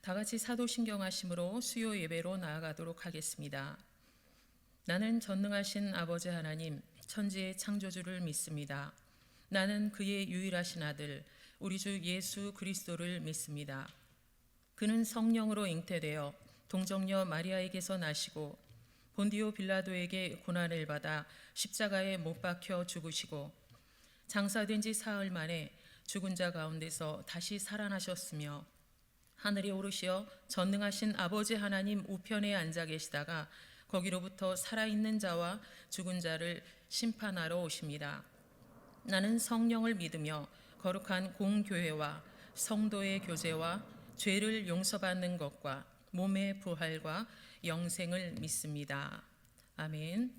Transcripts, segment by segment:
다 같이 사도신경하심으로 수요 예배로 나아가도록 하겠습니다. 나는 전능하신 아버지 하나님, 천지의 창조주를 믿습니다. 나는 그의 유일하신 아들, 우리 주 예수 그리스도를 믿습니다. 그는 성령으로 잉태되어 동정녀 마리아에게서 나시고 본디오 빌라도에게 고난을 받아 십자가에 못 박혀 죽으시고 장사된 지 사흘 만에 죽은 자 가운데서 다시 살아나셨으며 하늘에 오르시어 전능하신 아버지 하나님 우편에 앉아 계시다가 거기로부터 살아있는 자와 죽은 자를 심판하러 오십니다. 나는 성령을 믿으며 거룩한 공교회와 성도의 교제와 죄를 용서받는 것과 몸의 부활과 영생을 믿습니다. 아멘.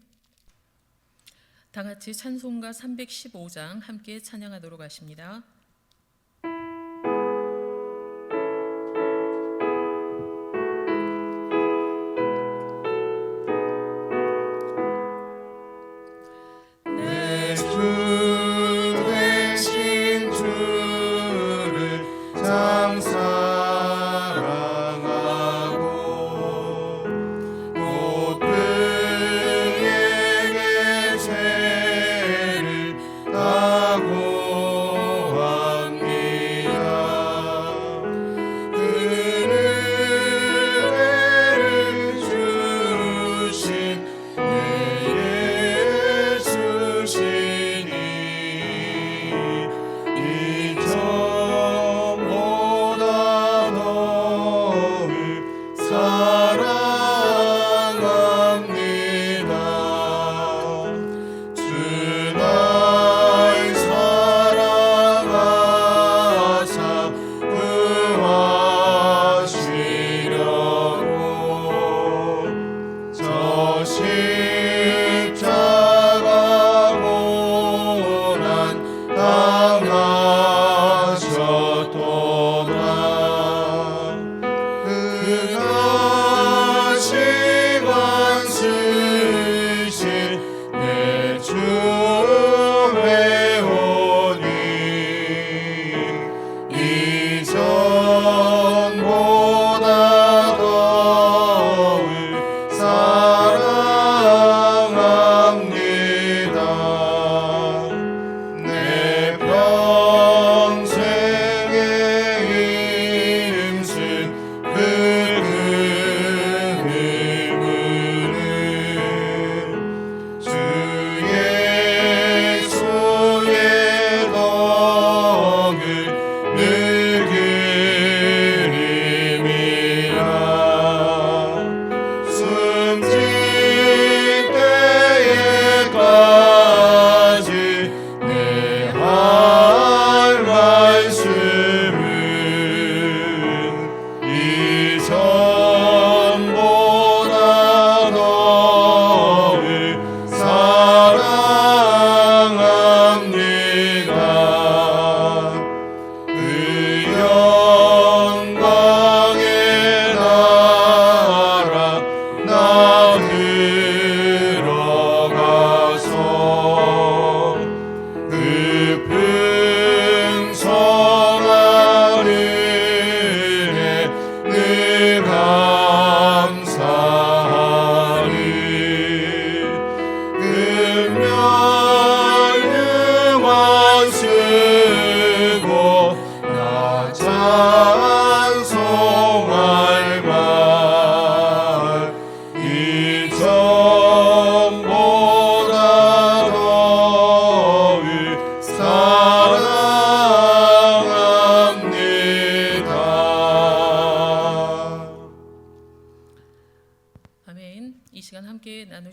다 같이 찬송가 315장 함께 찬양하도록 하십니다.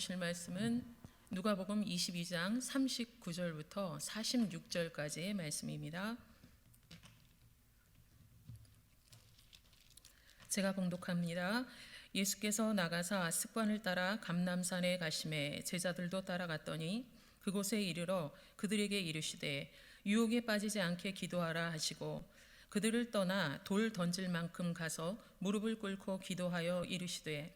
나누실 말씀은 누가복음 22장 39절부터 46절까지의 말씀입니다. 제가 봉독합니다. 예수께서 나가사 습관을 따라 감람산에 가시매 제자들도 따라갔더니 그곳에 이르러 그들에게 이르시되 유혹에 빠지지 않게 기도하라 하시고 그들을 떠나 돌 던질 만큼 가서 무릎을 꿇고 기도하여 이르시되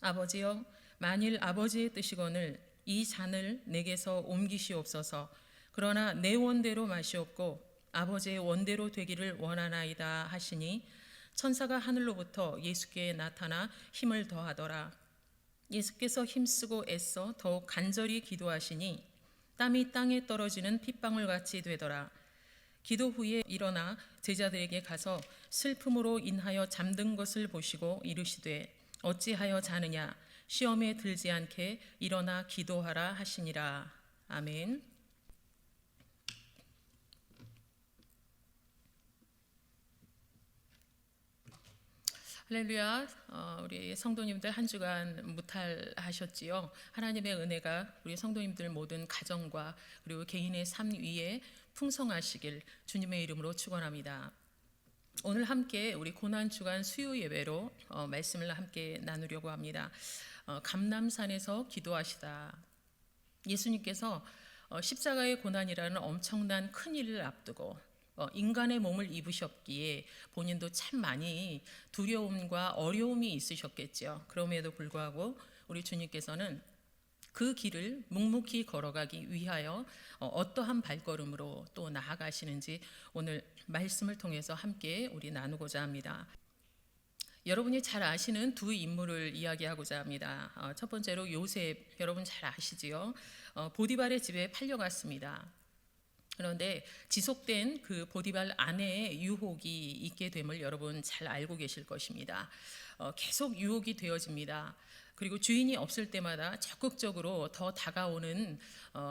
아버지여 만일 아버지의 뜻이거늘 이 잔을 내게서 옮기시옵소서. 그러나 내 원대로 마시옵고 아버지의 원대로 되기를 원하나이다 하시니 천사가 하늘로부터 예수께 나타나 힘을 더하더라. 예수께서 힘쓰고 애써 더욱 간절히 기도하시니 땀이 땅에 떨어지는 핏방울 같이 되더라. 기도 후에 일어나 제자들에게 가서 슬픔으로 인하여 잠든 것을 보시고 이르시되 어찌하여 자느냐, 시험에 들지 않게 일어나 기도하라 하시니라. 아멘. 할렐루야. 우리 성도님들 한 주간 무탈하셨지요. 하나님의 은혜가 우리 성도님들 모든 가정과 그리고 개인의 삶 위에 풍성하시길 주님의 이름으로 축원합니다. 오늘 함께 우리 고난 주간 수요 예배로 말씀을 함께 나누려고 합니다. 감람산에서 기도하시다. 예수님께서 십자가의 고난이라는 엄청난 큰 일을 앞두고 인간의 몸을 입으셨기에 본인도 참 많이 두려움과 어려움이 있으셨겠죠. 그럼에도 불구하고 우리 주님께서는 그 길을 묵묵히 걸어가기 위하여 어떠한 발걸음으로 또 나아가시는지 오늘 말씀을 통해서 함께 우리 나누고자 합니다. 여러분이 잘 아시는 두 인물을 이야기하고자 합니다. 첫 번째로 요셉, 여러분 잘 아시지요? 보디발의 집에 팔려갔습니다. 그런데 지속된 그 보디발 아내의 유혹이 있게 됨을 여러분 잘 알고 계실 것입니다. 계속 유혹이 되어집니다. 그리고 주인이 없을 때마다 적극적으로 더 다가오는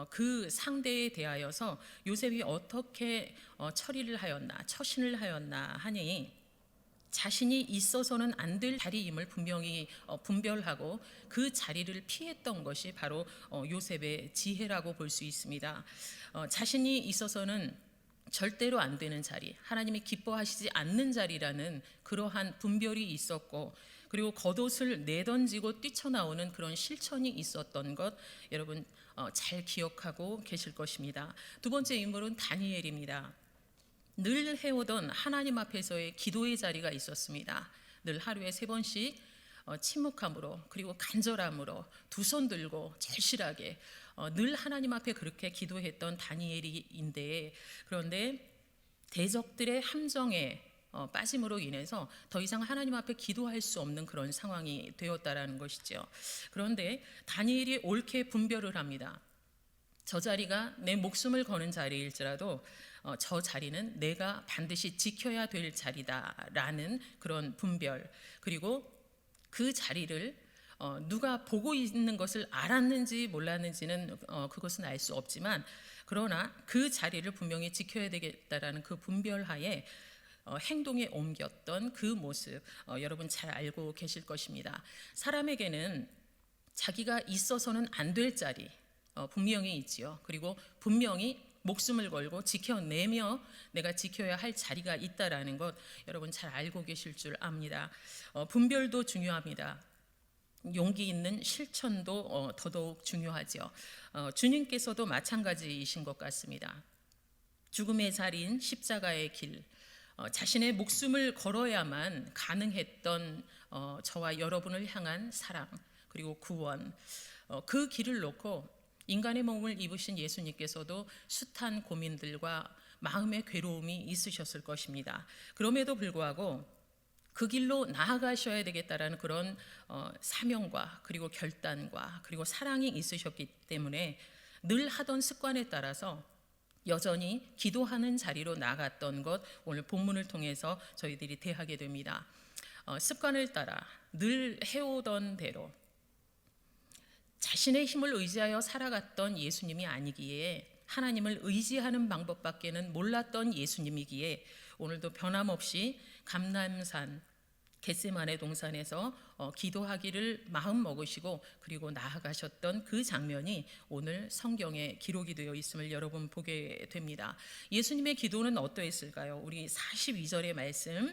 그 상대에 대하여서 요셉이 어떻게 처리를 하였나, 처신을 하였나 하니 자신이 있어서는 안 될 자리임을 분명히 분별하고 그 자리를 피했던 것이 바로 요셉의 지혜라고 볼 수 있습니다. 자신이 있어서는 절대로 안 되는 자리, 하나님이 기뻐하시지 않는 자리라는 그러한 분별이 있었고, 그리고 겉옷을 내던지고 뛰쳐나오는 그런 실천이 있었던 것 여러분 잘 기억하고 계실 것입니다. 두 번째 인물은 다니엘입니다. 늘 해오던 하나님 앞에서의 기도의 자리가 있었습니다. 늘 하루에 3번씩 침묵함으로 그리고 간절함으로 두 손 들고 절실하게 늘 하나님 앞에 그렇게 기도했던 다니엘인데, 그런데 대적들의 함정에 빠짐으로 인해서 더 이상 하나님 앞에 기도할 수 없는 그런 상황이 되었다라는 것이죠. 그런데 다니엘이 옳게 분별을 합니다. 저 자리가 내 목숨을 거는 자리일지라도 저 자리는 내가 반드시 지켜야 될 자리다라는 그런 분별, 그리고 그 자리를 누가 보고 있는 것을 알았는지 몰랐는지는 그것은 알 수 없지만, 그러나 그 자리를 분명히 지켜야 되겠다라는 그 분별하에 행동에 옮겼던 그 모습 여러분 잘 알고 계실 것입니다. 사람에게는 자기가 있어서는 안 될 자리 분명히 있지요. 그리고 분명히 목숨을 걸고 지켜내며 내가 지켜야 할 자리가 있다라는 것 여러분 잘 알고 계실 줄 압니다. 분별도 중요합니다. 용기 있는 실천도 더더욱 중요하죠. 주님께서도 마찬가지이신 것 같습니다. 죽음의 자리인 십자가의 길, 자신의 목숨을 걸어야만 가능했던 저와 여러분을 향한 사랑 그리고 구원, 그 길을 놓고 인간의 몸을 입으신 예수님께서도 숱한 고민들과 마음의 괴로움이 있으셨을 것입니다. 그럼에도 불구하고 그 길로 나아가셔야 되겠다라는 그런 사명과 그리고 결단과 그리고 사랑이 있으셨기 때문에 늘 하던 습관에 따라서 여전히 기도하는 자리로 나갔던 것 오늘 본문을 통해서 저희들이 대하게 됩니다. 습관을 따라 늘 해오던 대로 자신의 힘을 의지하여 살아갔던 예수님이 아니기에, 하나님을 의지하는 방법밖에는 몰랐던 예수님이기에 오늘도 변함없이 감람산 겟세마네 동산에서 기도하기를 마음 먹으시고 그리고 나아가셨던 그 장면이 오늘 성경에 기록이 되어 있음을 여러분 보게 됩니다. 예수님의 기도는 어떠했을까요? 우리 42절의 말씀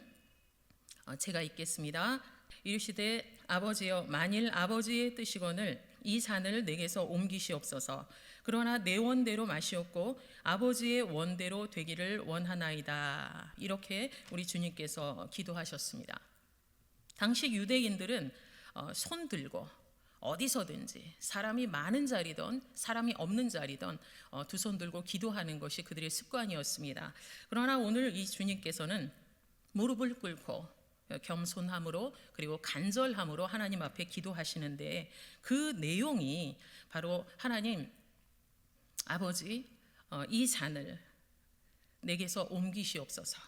제가 읽겠습니다. 이르시되 아버지여, 만일 아버지의 뜻이거늘 이 잔을 내게서 옮기시옵소서. 그러나 내 원대로 마시옵고 아버지의 원대로 되기를 원하나이다. 이렇게 우리 주님께서 기도하셨습니다. 당시 유대인들은 손 들고 어디서든지 사람이 많은 자리든 사람이 없는 자리든 두 손 들고 기도하는 것이 그들의 습관이었습니다. 그러나 오늘 이 주님께서는 무릎을 꿇고 겸손함으로 그리고 간절함으로 하나님 앞에 기도하시는데, 그 내용이 바로 하나님 아버지, 이 잔을 내게서 옮기시옵소서.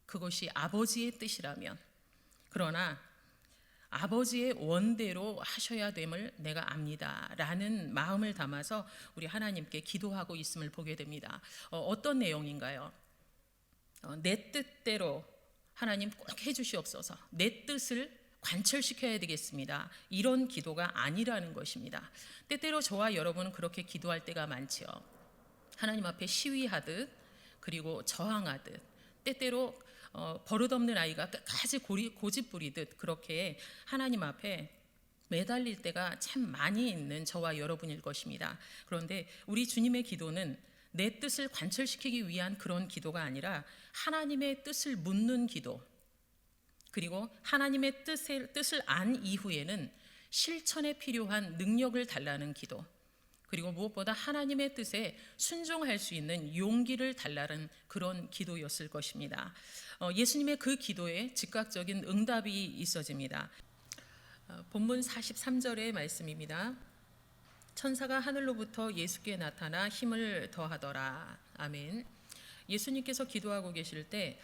그것이 아버지의 뜻이라면, 그러나 아버지의 원대로 하셔야 됨을 내가 압니다 라는 마음을 담아서 우리 하나님께 기도하고 있음을 보게 됩니다. 어떤 내용인가요? 내 뜻대로 하나님 꼭 해주시옵소서. 내 뜻을 관철시켜야 되겠습니다. 이런 기도가 아니라는 것입니다. 때때로 저와 여러분은 그렇게 기도할 때가 많지요. 하나님 앞에 시위하듯, 그리고 저항하듯, 때때로 버릇없는 아이가 끝까지 고집 부리듯 그렇게 하나님 앞에 매달릴 때가 참 많이 있는 저와 여러분일 것입니다. 그런데 우리 주님의 기도는 내 뜻을 관철시키기 위한 그런 기도가 아니라 하나님의 뜻을 묻는 기도, 그리고 하나님의 뜻을 안 이후에는 실천에 필요한 능력을 달라는 기도, 그리고 무엇보다 하나님의 뜻에 순종할 수 있는 용기를 달라는 그런 기도였을 것입니다. 예수님의 그 기도에 즉각적인 응답이 있어집니다. 본문 43절의 말씀입니다. 천사가 하늘로부터 예수께 나타나 힘을 더하더라. 아멘. 예수님께서 기도하고 계실 때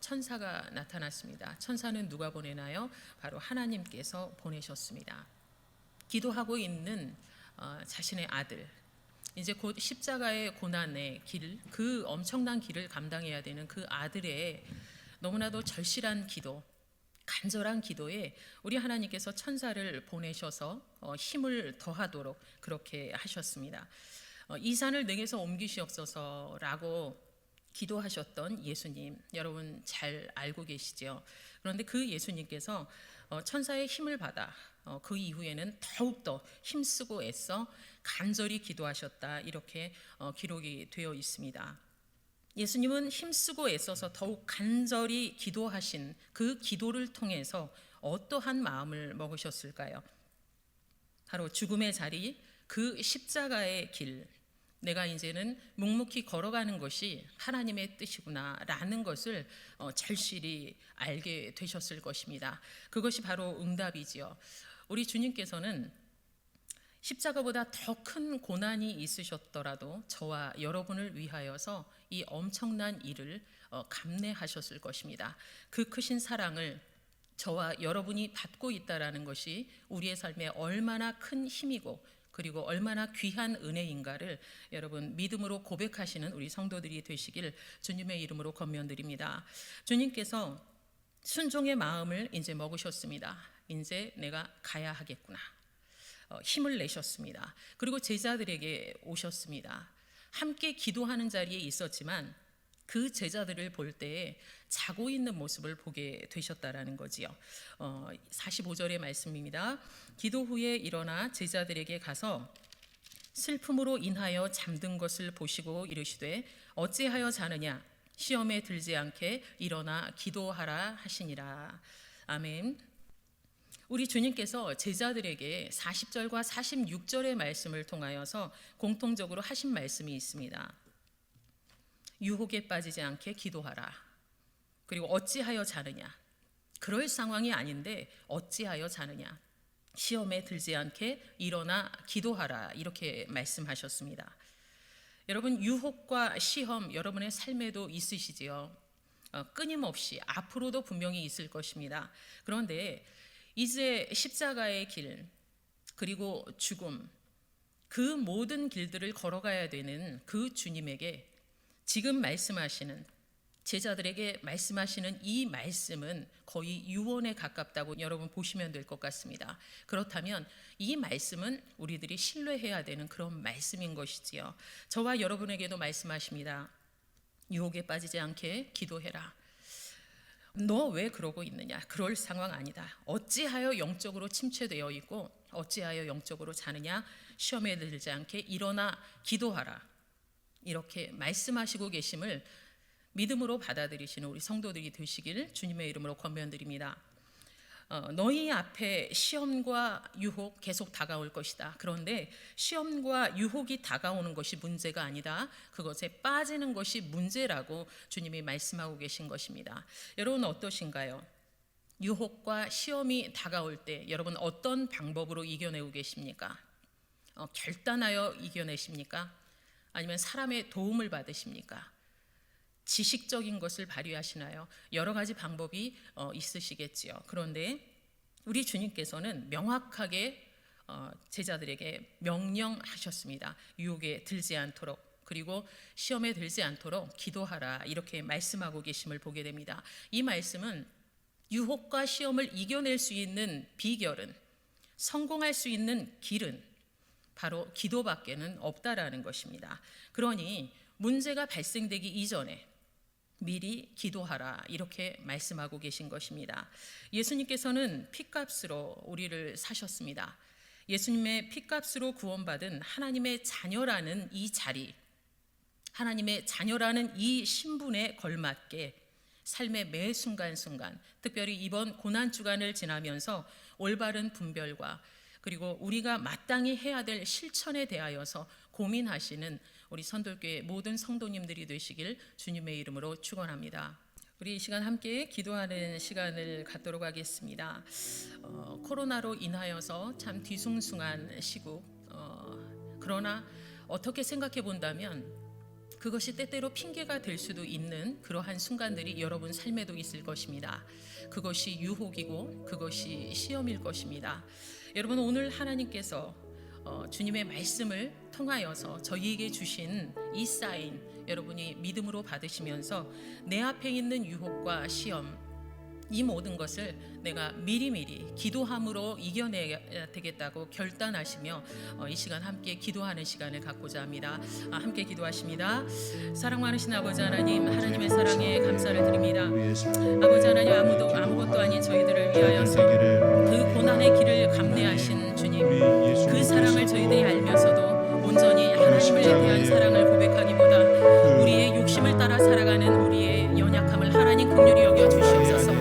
천사가 나타났습니다. 천사는 누가 보내나요? 바로 하나님께서 보내셨습니다. 기도하고 있는 자신의 아들, 이제 곧 십자가의 고난의 길, 그 엄청난 길을 감당해야 되는 그 아들의 너무나도 절실한 기도, 간절한 기도에 우리 하나님께서 천사를 보내셔서 힘을 더하도록 그렇게 하셨습니다. 이 산을 내게서 옮기시옵소서라고 기도하셨던 예수님, 여러분 잘 알고 계시죠? 그런데 그 예수님께서 천사의 힘을 받아 그 이후에는 더욱더 힘쓰고 애써 간절히 기도하셨다, 이렇게 기록이 되어 있습니다. 예수님은 힘쓰고 애써서 더욱 간절히 기도하신 그 기도를 통해서 어떠한 마음을 먹으셨을까요? 바로 죽음의 자리, 그 십자가의 길, 내가 이제는 묵묵히 걸어가는 것이 하나님의 뜻이구나 라는 것을 절실히 알게 되셨을 것입니다. 그것이 바로 응답이지요. 우리 주님께서는 십자가보다 더 큰 고난이 있으셨더라도 저와 여러분을 위하여서 이 엄청난 일을 감내하셨을 것입니다. 그 크신 사랑을 저와 여러분이 받고 있다라는 것이 우리의 삶에 얼마나 큰 힘이고 그리고 얼마나 귀한 은혜인가를 여러분 믿음으로 고백하시는 우리 성도들이 되시길 주님의 이름으로 권면드립니다. 주님께서 순종의 마음을 이제 먹으셨습니다. 이제 내가 가야 하겠구나. 힘을 내셨습니다. 그리고 제자들에게 오셨습니다. 함께 기도하는 자리에 있었지만 그 제자들을 볼 때에 자고 있는 모습을 보게 되셨다라는 거지요. 45절의 말씀입니다. 기도 후에 일어나 제자들에게 가서 슬픔으로 인하여 잠든 것을 보시고 이르시되 어찌하여 자느냐, 시험에 들지 않게 일어나 기도하라 하시니라. 아멘. 우리 주님께서 제자들에게 40절과 46절의 말씀을 통하여서 공통적으로 하신 말씀이 있습니다. 유혹에 빠지지 않게 기도하라. 그리고 어찌하여 자느냐, 그럴 상황이 아닌데 어찌하여 자느냐, 시험에 들지 않게 일어나 기도하라, 이렇게 말씀하셨습니다. 여러분, 유혹과 시험 여러분의 삶에도 있으시지요. 끊임없이 앞으로도 분명히 있을 것입니다. 그런데 이제 십자가의 길, 그리고 죽음, 그 모든 길들을 걸어가야 되는 그 주님에게 지금 말씀하시는, 제자들에게 말씀하시는 이 말씀은 거의 유언에 가깝다고 여러분 보시면 될 것 같습니다. 그렇다면 이 말씀은 우리들이 신뢰해야 되는 그런 말씀인 것이지요. 저와 여러분에게도 말씀하십니다. 유혹에 빠지지 않게 기도해라. 너 왜 그러고 있느냐? 그럴 상황 아니다. 어찌하여 영적으로 침체되어 있고 어찌하여 영적으로 자느냐? 시험에 들지 않게 일어나 기도하라. 이렇게 말씀하시고 계심을 믿음으로 받아들이시는 우리 성도들이 되시길 주님의 이름으로 권면드립니다. 너희 앞에 시험과 유혹 계속 다가올 것이다. 그런데 시험과 유혹이 다가오는 것이 문제가 아니다. 그것에 빠지는 것이 문제라고 주님이 말씀하고 계신 것입니다. 여러분 어떠신가요? 유혹과 시험이 다가올 때 여러분 어떤 방법으로 이겨내고 계십니까? 결단하여 이겨내십니까? 아니면 사람의 도움을 받으십니까? 지식적인 것을 발휘하시나요? 여러 가지 방법이 있으시겠지요. 그런데 우리 주님께서는 명확하게 제자들에게 명령하셨습니다. 유혹에 들지 않도록, 그리고 시험에 들지 않도록 기도하라, 이렇게 말씀하고 계심을 보게 됩니다. 이 말씀은 유혹과 시험을 이겨낼 수 있는 비결은, 성공할 수 있는 길은 바로 기도밖에는 없다라는 것입니다. 그러니 문제가 발생되기 이전에 미리 기도하라, 이렇게 말씀하고 계신 것입니다. 예수님께서는 핏값으로 우리를 사셨습니다. 예수님의 핏값으로 구원받은 하나님의 자녀라는 이 자리, 하나님의 자녀라는 이 신분에 걸맞게 삶의 매 순간순간, 특별히 이번 고난주간을 지나면서 올바른 분별과 그리고 우리가 마땅히 해야 될 실천에 대하여서 고민하시는 우리 선돌교회 모든 성도님들이 되시길 주님의 이름으로 축원합니다. 우리 이 시간 함께 기도하는 시간을 갖도록 하겠습니다. 코로나로 인하여서 참 뒤숭숭한 시국, 그러나 어떻게 생각해 본다면 그것이 때때로 핑계가 될 수도 있는 그러한 순간들이 여러분 삶에도 있을 것입니다. 그것이 유혹이고 그것이 시험일 것입니다. 여러분, 오늘 하나님께서 주님의 말씀을 통하여서 저희에게 주신 이 사인, 여러분이 믿음으로 받으시면서 내 앞에 있는 유혹과 시험, 이 모든 것을 내가 미리미리 기도함으로 이겨내야 되겠다고 결단하시며 이 시간 함께 기도하는 시간을 갖고자 합니다. 함께 기도하십니다. 사랑 많으신 아버지 하나님, 하나님의 사랑에 감사를 드립니다. 아버지 하나님, 아무것도 아닌 저희들을 위하여서 그 고난의 길을 감내하신 주님, 그 사랑을 저희들이 알면서도 온전히 하나님을 대한 사랑을 고백하기보다 우리의 욕심을 따라 살아가는 우리의 연약함을 하나님 긍휼히 여겨 주시옵소서.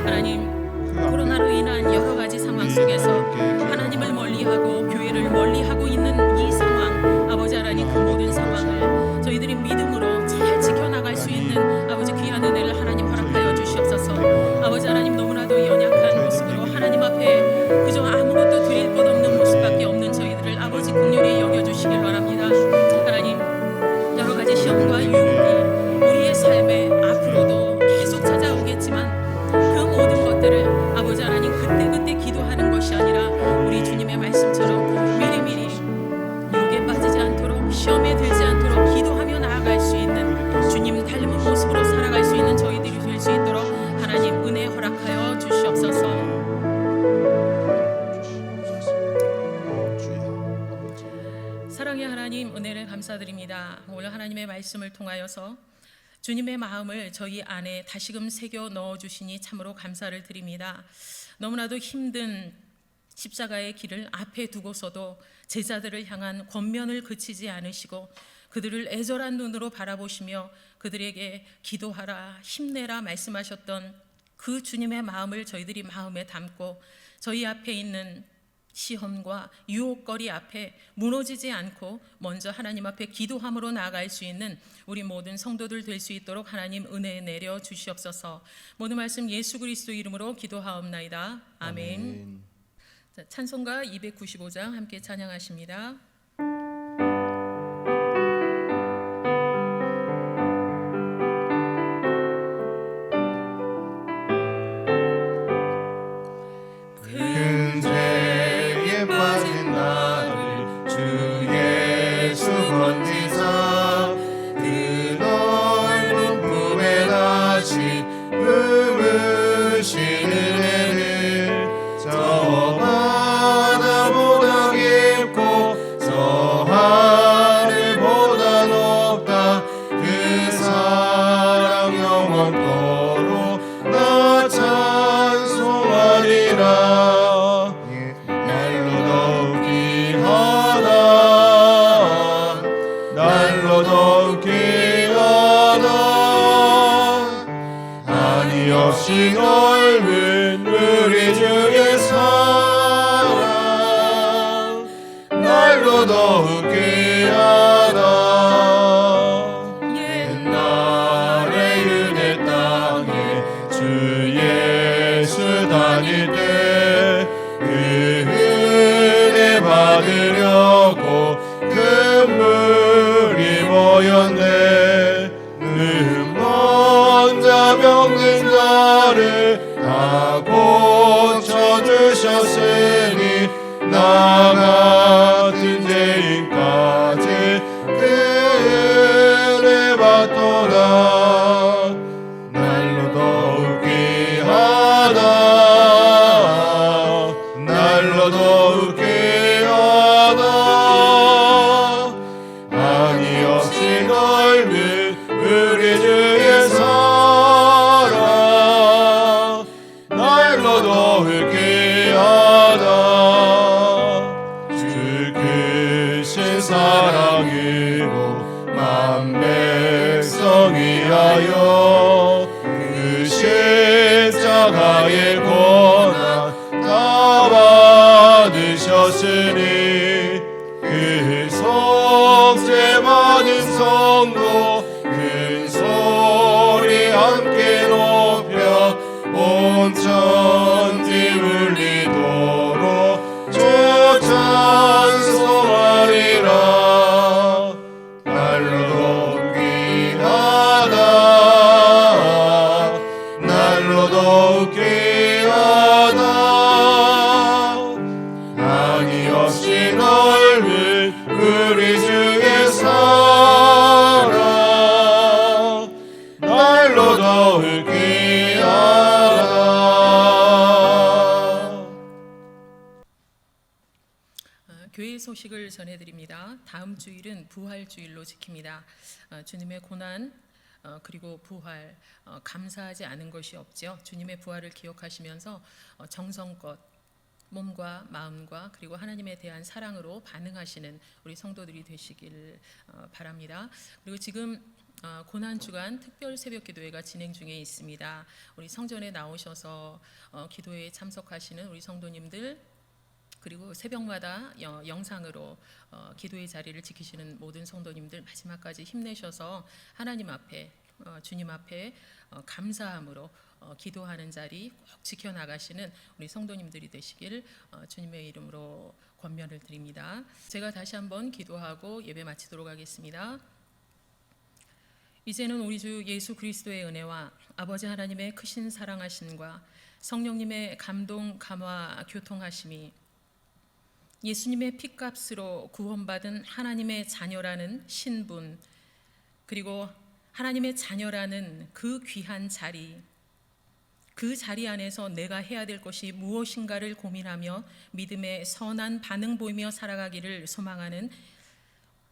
하나님, 코로나로 인한 여러 가지 상황 속에서 하나님을 멀리하고 교회를 멀리하고 있는 이 상황, 아버지 하나님, 그 모든 상황을 저희들이 믿음으로 잘 지켜나갈 수 있는 아버지 귀한 은혜를 하나님 허락하여 주시옵소서. 아버지 하나님, 너무나도 연약한 모습으로 하나님 앞에 그저 아무것도 드릴 것 없는 모습밖에 없는 저희들을 아버지 긍휼히 여겨주시길 바랍니다. 하나님, 여러 가지 시험과 유혹이 우리의 삶에 앞으로도 계속 찾아오겠지만 그 모든 것들을 아버지 하나님 그때그때 기도하는 것이 아니라 우리 주님의 말씀처럼 미리미리 유혹에 빠지지 않도록, 시험에 들지 않도록 기도하며 나아갈 수 있는, 주님 닮은 모습으로 살아갈 수 있는 저희들이 될 수 있도록 하나님 은혜 허락하여 주시옵소서. 사랑의 하나님, 은혜를 감사드립니다. 오늘 하나님의 말씀을 통하여서 주님의 마음을 저희 안에 다시금 새겨 넣어주시니 참으로 감사를 드립니다. 너무나도 힘든 십자가의 길을 앞에 두고서도 제자들을 향한 권면을 그치지 않으시고 그들을 애절한 눈으로 바라보시며 그들에게 기도하라, 힘내라 말씀하셨던 그 주님의 마음을 저희들이 마음에 담고 저희 앞에 있는 시험과 유혹거리 앞에 무너지지 않고 먼저 하나님 앞에 기도함으로 나아갈 수 있는 우리 모든 성도들 될 수 있도록 하나님 은혜 내려 주시옵소서. 모든 말씀 예수 그리스도 이름으로 기도하옵나이다. 아멘. 자, 찬송가 295장 함께 찬양하십니다. 옛날의 은혜 땅에 주 예수 병든 자를 다 고쳐주셨으니 나 같은 죄인까지 그 은혜 받도다. 날로 더욱 귀하다. 날로 더욱 귀하다. 아니 없이 넓은 우리 주의 사랑 날로 더욱 귀하다. 주 크신 사랑으로 만 백성 위하여 그 십자가의 고난 다 받으셨으니 그 속죄 받은 성도 큰 소리 함께 높여 온 천지 울리도록 주 찬송하리라. 날로 더욱 귀하다. 날로 더욱 귀하다. 아니 없이 넓은 우리 주의 사랑 날로 더욱 귀하다. 교회 소식을 전해드립니다. 다음 주일은 부활주일로 지킵니다. 주님의 고난 그리고 부활 감사하지 않은 것이 없죠. 주님의 부활을 기억하시면서 정성껏 몸과 마음과 그리고 하나님에 대한 사랑으로 반응하시는 우리 성도들이 되시길 바랍니다. 그리고 지금 고난주간 특별 새벽 기도회가 진행 중에 있습니다. 우리 성전에 나오셔서 기도회에 참석하시는 우리 성도님들 그리고 새벽마다 영상으로 기도의 자리를 지키시는 모든 성도님들 마지막까지 힘내셔서 하나님 앞에 주님 앞에 감사함으로 기도하는 자리 꼭 지켜나가시는 우리 성도님들이 되시길 주님의 이름으로 권면을 드립니다. 제가 다시 한번 기도하고 예배 마치도록 하겠습니다. 이제는 우리 주 예수 그리스도의 은혜와 아버지 하나님의 크신 사랑하심과 성령님의 감동 감화 교통하심이 예수님의 피값으로 구원받은 하나님의 자녀라는 신분 그리고 하나님의 자녀라는 그 귀한 자리 그 자리 안에서 내가 해야 될 것이 무엇인가를 고민하며 믿음의 선한 반응 보이며 살아가기를 소망하는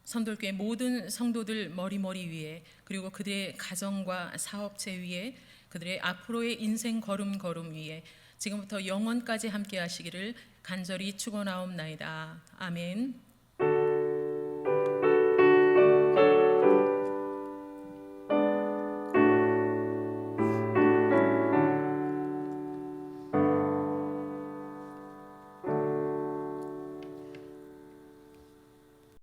선돌교회 모든 성도들 머리머리 위에 그리고 그들의 가정과 사업체 위에 그들의 앞으로의 인생 걸음걸음 위에 지금부터 영원까지 함께 하시기를 간절히 축원하옵나이다. 아멘.